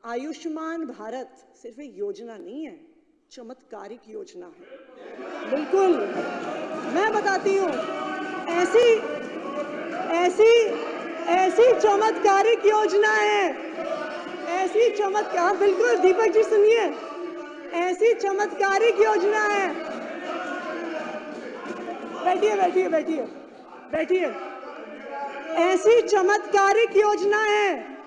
आयुष्मान भारत सिर्फ एक योजना नहीं है, चमत्कारिक योजना है। बिल्कुल, मैं बताती हूँ, ऐसी ऐसी ऐसी चमत्कारिक योजना है, ऐसी चमत्कार, बिल्कुल दीपक जी सुनिए, ऐसी चमत्कारिक योजना है। बैठिए बैठिए बैठिए बैठिए। ऐसी चमत्कारिक योजना है,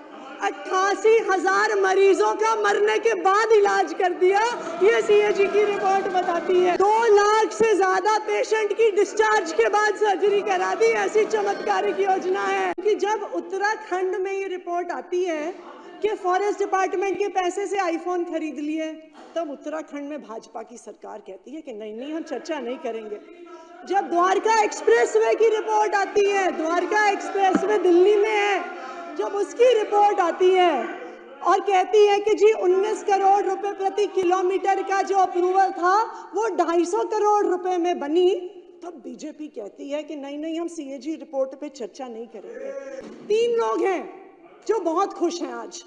88,000 मरीजों का मरने के बाद इलाज कर दिया, ये सीएजी की रिपोर्ट बताती है। 2 लाख से ज्यादा पेशेंट की डिस्चार्ज के बाद सर्जरी करा दी, ऐसी चमत्कारिक योजना है। कि जब उत्तराखंड में ये रिपोर्ट आती है कि फॉरेस्ट डिपार्टमेंट के पैसे से आईफोन खरीद लिए, तब उत्तराखंड में भाजपा की सरकार कहती है कि नहीं नहीं, हम चर्चा नहीं करेंगे। जब द्वारका एक्सप्रेसवे की रिपोर्ट आती है, द्वारका एक्सप्रेसवे दिल्ली में है, जब उसकी रिपोर्ट आती है और कहती है कि जी 19 करोड़ रुपए प्रति किलोमीटर का जो अप्रूवल था वो 250 करोड़ रुपए में बनी, तब बीजेपी कहती है कि नहीं नहीं, हम सीएजी रिपोर्ट पे चर्चा नहीं करेंगे। 3 लोग हैं जो बहुत खुश हैं आज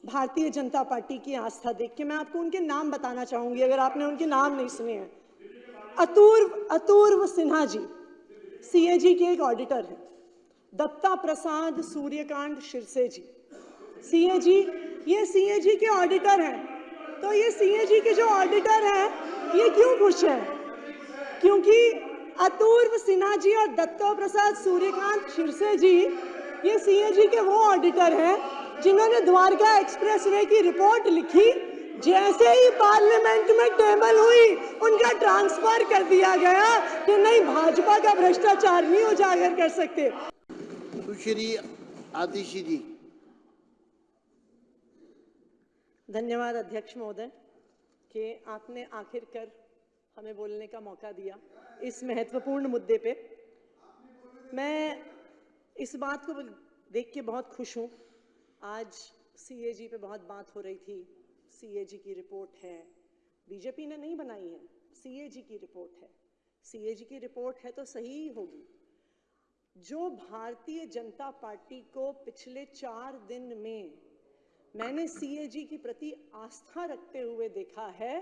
भारतीय जनता पार्टी की आस्था देख के। मैं आपको उनके नाम बताना चाहूंगी अगर आपने उनके नाम नहीं सुने हैं। अतुर्व सिन्हा जी सीएजी के एक ऑडिटर हैं। दत्ता प्रसाद सूर्यकांत शिरसे जी सीएजी, ये सीएजी के ऑडिटर हैं। तो ये सीएजी के जो ऑडिटर हैं ये क्यों खुश हैं? क्योंकि अतुर्व सिन्हा जी और दत्ता प्रसाद सूर्यकांत शिरसे जी ये सीएजी के वो ऑडिटर हैं जिन्होंने द्वारका एक्सप्रेसवे की रिपोर्ट लिखी, जैसे ही पार्लियामेंट में टेबल हुई उनका ट्रांसफर कर दिया गया कि नहीं, भाजपा का भ्रष्टाचार नहीं उजागर कर सकते। सुश्री आतिशी जी। धन्यवाद अध्यक्ष महोदय कि आपने आखिरकार हमें बोलने का मौका दिया इस महत्वपूर्ण मुद्दे पे। मैं इस बात को देख के बहुत खुश हूँ। आज सीएजी पे बहुत बात हो रही थी, सीएजी की रिपोर्ट है, बीजेपी ने नहीं बनाई है, सीएजी की रिपोर्ट है। सीएजी की रिपोर्ट है तो सही ही होगी। जो भारतीय जनता पार्टी को पिछले 4 दिन में मैंने सीएजी के प्रति आस्था रखते हुए देखा है,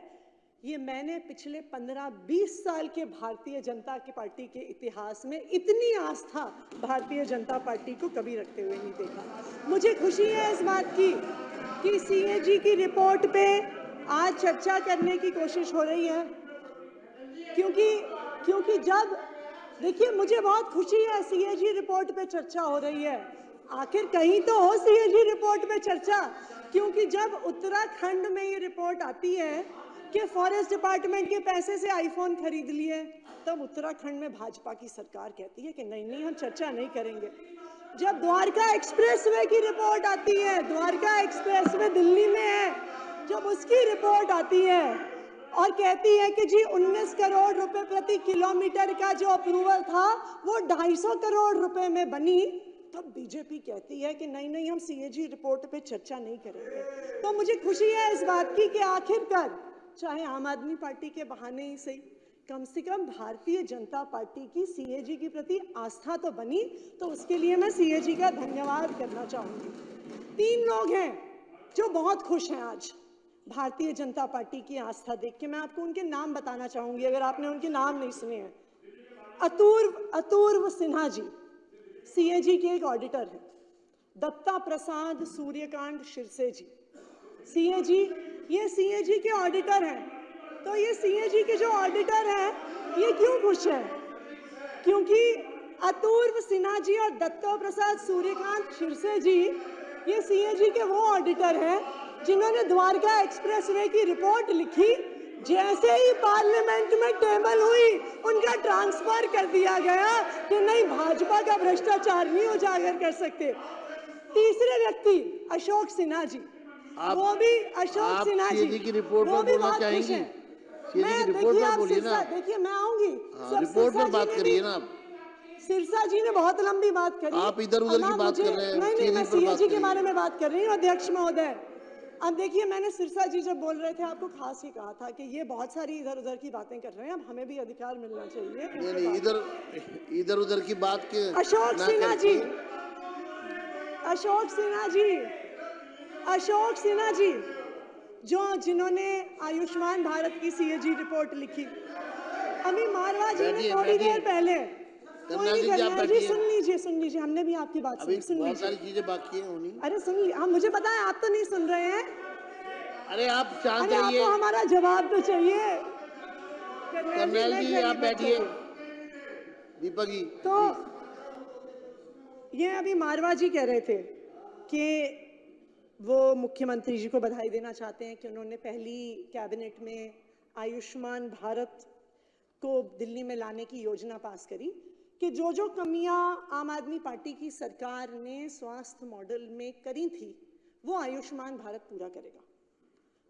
ये मैंने पिछले 15-20 साल के भारतीय जनता की पार्टी के इतिहास में इतनी आस्था भारतीय जनता पार्टी को कभी रखते हुए नहीं देखा। मुझे खुशी है इस बात की कि सीएजी की रिपोर्ट पे आज चर्चा करने की कोशिश हो रही है, क्योंकि जब देखिए, मुझे बहुत खुशी है सीएजी रिपोर्ट पे चर्चा हो रही है। आखिर कहीं तो हो सीएजी रिपोर्ट पे चर्चा, क्योंकि जब उत्तराखंड में ये रिपोर्ट आती है कि फॉरेस्ट डिपार्टमेंट के पैसे से आईफोन खरीद लिए, तब उत्तराखंड में भाजपा की सरकार कहती है कि नहीं नहीं, हम चर्चा नहीं करेंगे। जब द्वारका एक्सप्रेसवे की रिपोर्ट आती है, द्वारका एक्सप्रेसवे दिल्ली में है, जब उसकी रिपोर्ट आती है और कहती है कि जी 19 करोड़ रुपए प्रति किलोमीटर का जो अप्रूवल था वो 250 करोड़ रुपए में बनी, तब बीजेपी कहती है कि नहीं नहीं, हम सीएजी रिपोर्ट पे चर्चा नहीं करेंगे। तो मुझे खुशी है इस बात की कि आखिरकार चाहे आम आदमी पार्टी के बहाने ही सही, कम से कम भारतीय जनता पार्टी की सीएजी के प्रति आस्था तो बनी, तो उसके लिए मैं सीएजी का धन्यवाद करना चाहूंगी। 3 लोग हैं जो बहुत खुश हैं आज भारतीय जनता पार्टी की आस्था देख के। मैं आपको उनके नाम बताना चाहूंगी अगर आपने उनके नाम नहीं सुने हैं। अतुर्व सिन्हा जी सीएजी के एक ऑडिटर हैं। दत्ता प्रसाद सूर्यकांत शिरसे जी सीएजी, ये सीएजी के ऑडिटर हैं। तो ये सीएजी के जो ऑडिटर हैं ये क्यों खुश हैं? क्योंकि अतुर्व सिन्हा जी और दत्ता प्रसाद सूर्यकांत शिरसे जी ये सीएजी के वो ऑडिटर हैं जिन्होंने द्वारका एक्सप्रेसवे की रिपोर्ट लिखी, जैसे ही पार्लियामेंट में टेबल हुई उनका ट्रांसफर कर दिया गया कि नहीं, भाजपा का भ्रष्टाचार नहीं उजागर कर सकते। तीसरे व्यक्ति अशोक सिन्हा जी, वो भी अशोक सिन्हा जी की रिपोर्ट वो पर भी बोलना बहुत खुश चाहेंगी? हैं। मैं देखिए, आप बोलिए ना, देखिए मैं आऊंगी, रिपोर्ट पर बात करिए ना आप। सिरसा जी ने बहुत लंबी बात करी, आप इधर उधर की बात कर रहे हैं। नहीं, मैं सीएजी के बारे में बात कर रही हूँ अध्यक्ष महोदय। अब देखिए, मैंने सिरसा जी जब बोल रहे थे आपको खास ही कहा था कि ये बहुत सारी इधर उधर की बातें कर रहे हैं, अब हमें भी अधिकार मिलना चाहिए। नहीं, इधर उधर की बात के अशोक सिन्हा जी अशोक सिन्हा जी जिन्होंने आयुष्मान भारत की सीएजी रिपोर्ट लिखी, अभी मारवा जी ने थोड़ी देर पहले, कर्नल जी सुन लीजिए, हमने भी आपकी बात सुनी, सुन लीजिए। बहुत सारी चीजें बाकी हैं होनी। अरे सुन लीजिए, हाँ मुझे पता है आप तो नहीं सुन रहे हैं। अरे आप शांत अरे रहिए। आपको हमारा जवाब तो चाहिए। कर्नल जी आप बैठिए। दीपक जी तो ये अभी मारवा जी कह रहे थे कि वो मुख्यमंत्री जी को बधाई देना चाहते हैं कि उन्होंने पहली कैबिनेट में आयुष्मान भारत को दिल्ली में लाने की योजना पास करी, कि जो कमियां आम आदमी पार्टी की सरकार ने स्वास्थ्य मॉडल में करी थी वो आयुष्मान भारत पूरा करेगा।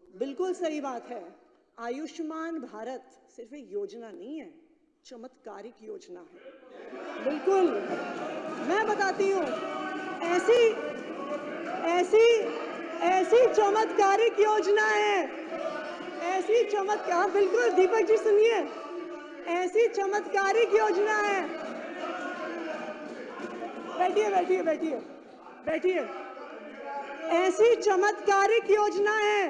बिल्कुल सही बात है, आयुष्मान भारत सिर्फ एक योजना नहीं है, चमत्कारिक योजना है। बिल्कुल, मैं बताती हूँ, ऐसी चमत्कारिक योजना है, ऐसी चमत्कार, बिल्कुल दीपक जी सुनिए, ऐसी चमत्कारिक योजना है। बैठिए। ऐसी चमत्कारिक योजना है,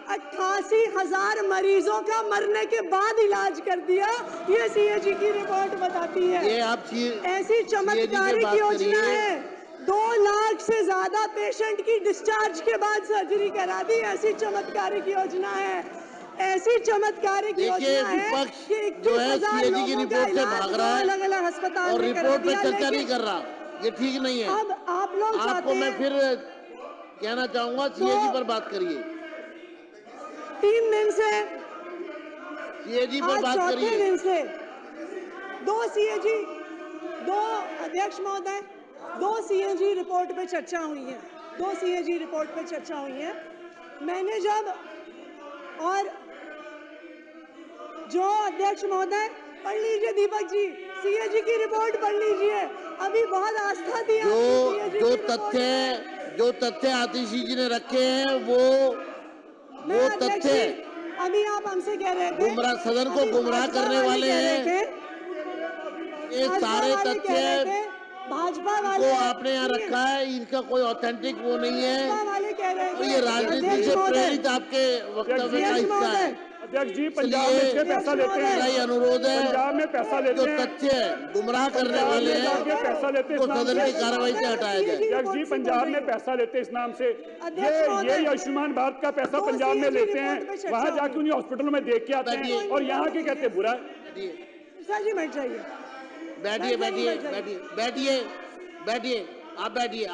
88,000 मरीजों का मरने के बाद इलाज कर दिया, ये सीएजी की रिपोर्ट बताती है। ये आप ऐसी चमत्कारिक योजना है, 2 लाख से ज्यादा पेशेंट की डिस्चार्ज के बाद सर्जरी करा दी, ऐसी चमत्कारिक योजना है। ऐसी चमत्कारिक योजना है कि 21,000 लोगों का इलाज अलग-अलग अस्पताल और में करा रिपोर्ट पे दिया। चर्चा नहीं कर रहा, ये ठीक नहीं है। अब आप लोग आपको मैं फिर कहना चाहूंगा, सीएजी पर बात करिए। 3 दिन से सीएजी पर बात करिए। 4थे दिन से 2 सीएजी, 2 अध्यक्ष महोदय, 2 सीएजी रिपोर्ट पे चर्चा हुई है, 2 सीएजी रिपोर्ट पे चर्चा हुई है। मैंने जब, और जो अध्यक्ष महोदय, पढ़ लीजिए दीपक जी, सीएजी की रिपोर्ट पढ़ लीजिए, अभी बहुत आस्था थी जो तथ्य आतिशी जी ने रखे हैं वो तथ्य, अभी आप हमसे कह रहे थे गुमराह, सदन को गुमराह करने वाले हैं, ये सारे तथ्य भाजपा वाले को आपने यहाँ रखा है, इनका कोई ऑथेंटिक वो नहीं है, वाले कह रहे तो ये राजनीति से प्रेरित आपके वक्तव्य का हिस्सा है। अध्यक्ष जी, पंजाब में इसके पैसा लेते हैं, मेरा ये अनुरोध है, पंजाब में पैसा लेते जो हैं, तथ्य गुमराह करने वाले हैं पैसा लेते वो सदन की कार्रवाई से हटाया जाए। अध्यक्ष जी, पंजाब में पैसा लेते इस नाम से, ये आयुष्मान भारत का पैसा पंजाब में लेते हैं, वहाँ जाके उन्हें हॉस्पिटलों में देख के आते हैं और यहाँ के कहते हैं बुरा।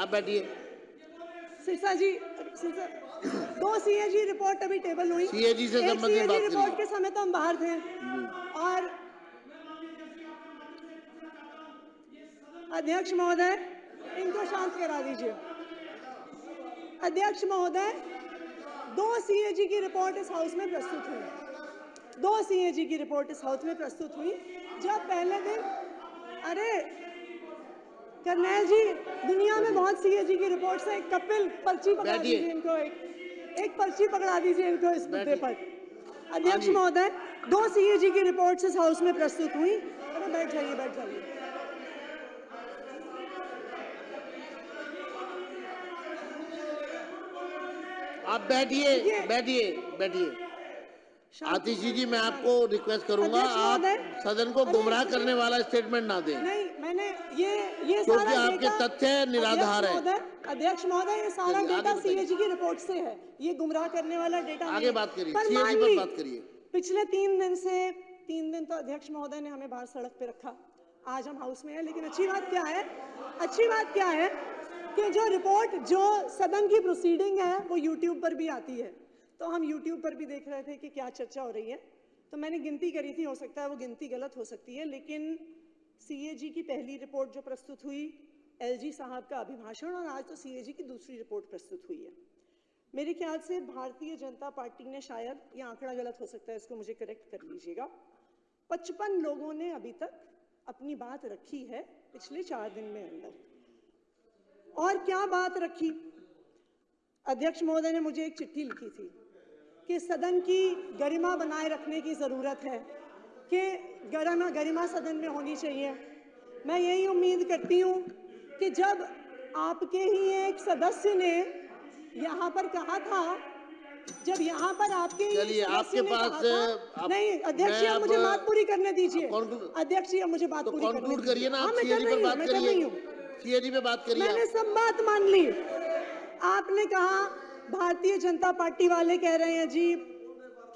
बैठिए। सिरसा जी, 2 सीएजी रिपोर्ट अभी टेबल हुई, सीएजी से संबंधित बात रिपोर्ट के समय तो हम बाहर थे, और अध्यक्ष महोदय इनको शांत करा दीजिए। अध्यक्ष महोदय, 2 सीएजी की रिपोर्ट इस हाउस में प्रस्तुत हुई, 2 सीएजी की रिपोर्ट इस हाउस में प्रस्तुत हुई। जब पहले दिन, अरे कर्नल जी, दुनिया में बहुत सीएजी की रिपोर्ट्स है, एक कपिल पर्ची पकड़ा दीजिए इनको, एक पर्ची पकड़ा दीजिए इनको इस मुद्दे पर। अध्यक्ष महोदय, 2 सीएजी की रिपोर्ट्स इस हाउस में प्रस्तुत हुई। अरे बैठ जाइए। आप बैठिए। आतिशी जी, मैं आपको रिक्वेस्ट करूंगा, आप सदन को गुमराह करने वाला स्टेटमेंट ना दें। नहीं, मैंने ये क्योंकि आपके तथ्य निराधार है। अध्यक्ष महोदय, ये सारा डेटा सीएजी की रिपोर्ट से है, ये गुमराह करने वाला डेटा आगे बात करिए, सीएजी पर बात करिए। पिछले 3 दिन तो अध्यक्ष महोदय ने हमें बाहर सड़क पे रखा, आज हम हाउस में हैं, लेकिन अच्छी बात क्या है कि जो रिपोर्ट, जो सदन की प्रोसीडिंग है वो यूट्यूब पर भी आती है, तो हम यूट्यूब पर भी देख रहे थे कि क्या चर्चा हो रही है। तो मैंने गिनती करी थी, हो सकता है वो गिनती गलत हो सकती है, लेकिन सीएजी की पहली रिपोर्ट जो प्रस्तुत हुई, एलजी साहब का अभिभाषण, और आज तो सीएजी की दूसरी रिपोर्ट प्रस्तुत हुई है। मेरे ख्याल से भारतीय जनता पार्टी ने, शायद ये आंकड़ा गलत हो सकता है, इसको मुझे करेक्ट कर लीजिएगा, 55 लोगों ने अभी तक अपनी बात रखी है पिछले 4 दिन में अंदर। और क्या बात रखी? अध्यक्ष महोदय ने मुझे एक चिट्ठी लिखी थी कि सदन की गरिमा बनाए रखने की जरूरत है, कि गरिमा सदन में होनी चाहिए। मैं यही उम्मीद करती हूँ कि जब आपके ही एक सदस्य ने यहाँ पर कहा था, जब यहाँ पर आपके चलिए, आपके पास नहीं अध्यक्ष जी, आप मुझे बात पूरी करने दीजिए। अध्यक्ष जी, मुझे बात तो पूरी करने कंक्लूड करिए ना, हाँ, आप मैं कर सीएजी रही पर हूँ, बात मैं कर रही करिए, हूँ। सीएजी पे बात करिए। मैंने सब बात मान ली। आपने कहा भारतीय जनता पार्टी वाले कह रहे हैं जी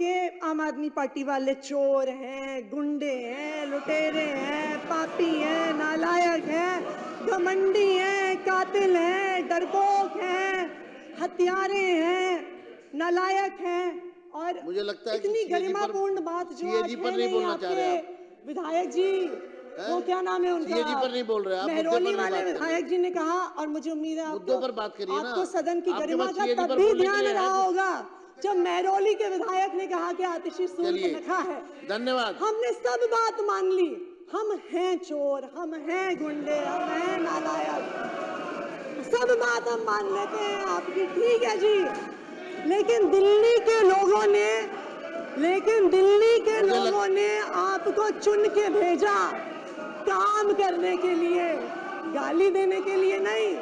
कि आम आदमी पार्टी वाले चोर हैं, गुंडे हैं, लुटेरे हैं, पापी हैं, नालायक हैं, घमंडी हैं, कातिल हैं, डरपोक हैं, हत्यारे हैं, नालायक हैं। और मुझे लगता है कि इतनी CAG पर- गरिमापूर्ण बात जो आज CAG पर है नहीं नहीं बोलना चाह रहे आपके विधायक जी, वो क्या नाम है उनका, CAG पर नहीं बोल रहे, आप मुद्दे पर मेहरौली नहीं वाले बात कर रहे। विधायक जी ने कहा, और मुझे उम्मीद है मुद्दों पर बात करिए ना। आपको सदन की आपके गरिमा पास का CAG तब पर भी बोलने के ध्यान लिए है। रहा होगा जब मेहरौली के विधायक ने कहा कि आतिशी सूर चलिए, पे नखा है। धन्यवाद। हमने सब बात मान ली, हम हैं चोर, हम हैं गुंडे, हम हैं नालायक, सब बात हम मान लेते हैं आपकी, ठीक है जी। लेकिन दिल्ली के लोगों ने आपको चुन के भेजा काम करने के लिए, गाली देने के लिए नहीं।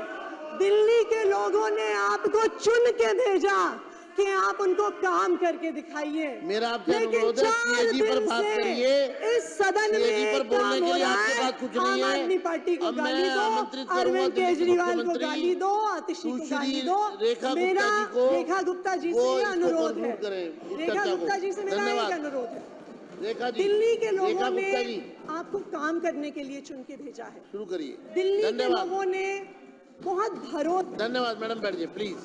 दिल्ली के लोगों ने आपको चुन के भेजा कि आप उनको काम करके दिखाइए। मेरा आपसे लेकिन अनुरोध है, 4 CAG पर दिन बात से करिए। इस सदन में CAG पर एक बोलने काम के हो लिए रहा आपके है, पास कुछ नहीं आम है। आदमी पार्टी को अब मैं गाली दो, आमंत्रित करूंगा अरविंद दिल्ली के केजरीवाल को मुख्यमंत्री गाली दो, आतिशी को गाली सुश्री दो। रेखा मेरा गुप्ता जी को रेखा गुप्ता जी वो से ये इसको अनुरोध है, conclude करें, इस रेखा चर्चा को। गुप्ता जी से मेरा एक धन्यवाद। अनुरोध है। रेखा जी, दिल्ली के रेखा लोगों गुप्ता ने जी आपको काम करने के लिए चुन के भेजा है। शुरू करिए। दिल्ली के धन्यवाद, लोगों ने बहुत भरोसा धन्यवाद। मैडम बैठ जाइए प्लीज।